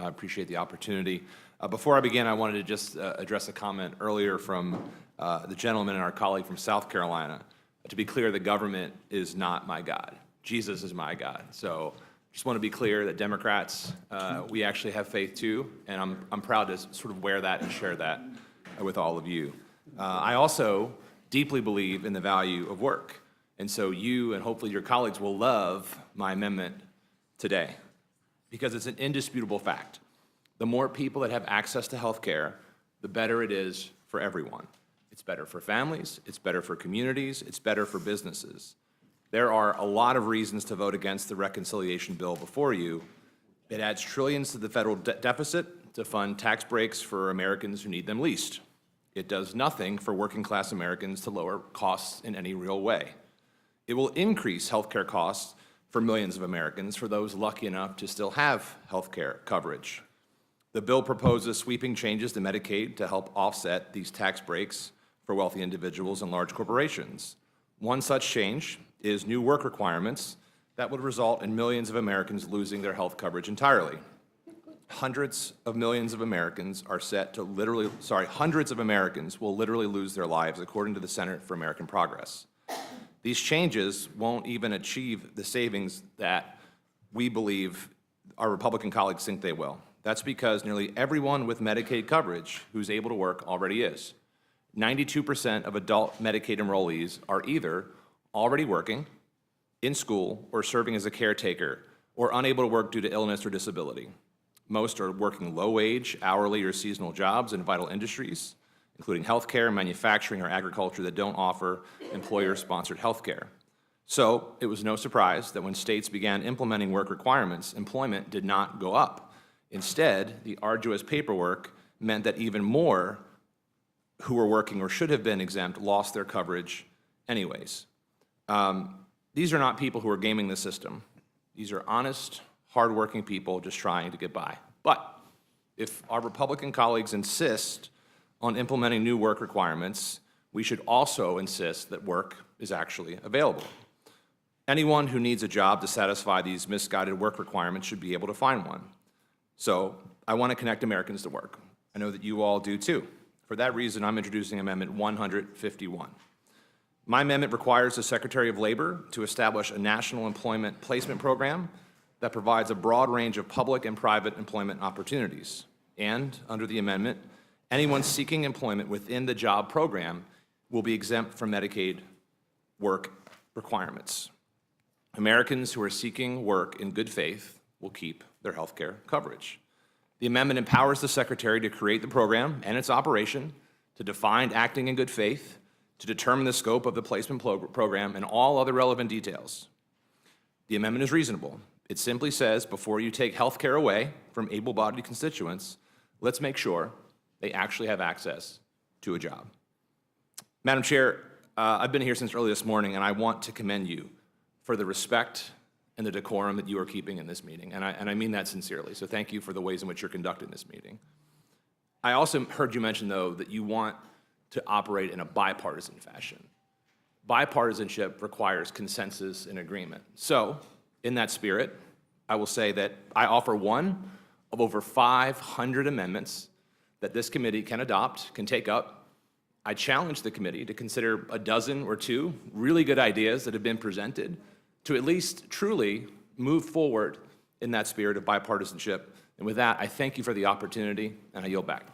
I appreciate the opportunity. Before I begin, I wanted to just address a comment earlier from the gentleman and our colleague from South Carolina. To be clear, the government is not my God. Jesus is my God. So just want to be clear that Democrats, we actually have faith too, and I'm proud to sort of wear that and share that with all of you. I also deeply believe in the value of work, and so you and hopefully your colleagues will love my amendment today, because it's an indisputable fact. The more people that have access to health care, the better it is for everyone. It's better for families, it's better for communities, it's better for businesses. There are a lot of reasons to vote against the reconciliation bill before you. It adds trillions to the federal deficit to fund tax breaks for Americans who need them least. It does nothing for working-class Americans to lower costs in any real way. It will increase health care costs for millions of Americans, for those lucky enough to still have health care coverage. The bill proposes sweeping changes to Medicaid to help offset these tax breaks for wealthy individuals and large corporations. One such change is new work requirements that would result in millions of Americans losing their health coverage entirely. Hundreds of millions of Americans are set to hundreds of Americans will literally lose their lives, according to the Center for American Progress. These changes won't even achieve the savings that we believe our Republican colleagues think they will. That's because nearly everyone with Medicaid coverage who's able to work already is. 92% of adult Medicaid enrollees are either already working, in school, or serving as a caretaker, or unable to work due to illness or disability. Most are working low-wage, hourly, or seasonal jobs in vital industries, including healthcare, manufacturing, or agriculture that don't offer employer-sponsored healthcare. So it was no surprise that when states began implementing work requirements, employment did not go up. Instead, the arduous paperwork meant that even more who were working or should have been exempt lost their coverage anyways. These are not people who are gaming the system. These are honest, hardworking people just trying to get by. But if our Republican colleagues insist on implementing new work requirements, we should also insist that work is actually available. Anyone who needs a job to satisfy these misguided work requirements should be able to find one. So I want to connect Americans to work. I know that you all do too. For that reason, I'm introducing Amendment 151. My amendment requires the Secretary of Labor to establish a national employment placement program that provides a broad range of public and private employment opportunities. And under the amendment, anyone seeking employment within the job program will be exempt from Medicaid work requirements. Americans who are seeking work in good faith will keep their health care coverage. The amendment empowers the Secretary to create the program and its operation, to define acting in good faith, to determine the scope of the placement program, and all other relevant details. The amendment is reasonable. It simply says, before you take health care away from able-bodied constituents, let's make sure they actually have access to a job. Madam Chair, I've been here since early this morning, and I want to commend you for the respect and the decorum that you are keeping in this meeting, and I mean that sincerely, so thank you for the ways in which you're conducting this meeting. I also heard you mention, though, that you want to operate in a bipartisan fashion. Bipartisanship requires consensus and agreement. So, in that spirit, I will say that I offer one of over 500 amendments that this committee can adopt, can take up. I challenge the committee to consider a dozen or two really good ideas that have been presented to at least truly move forward in that spirit of bipartisanship. And with that, I thank you for the opportunity, and I yield back.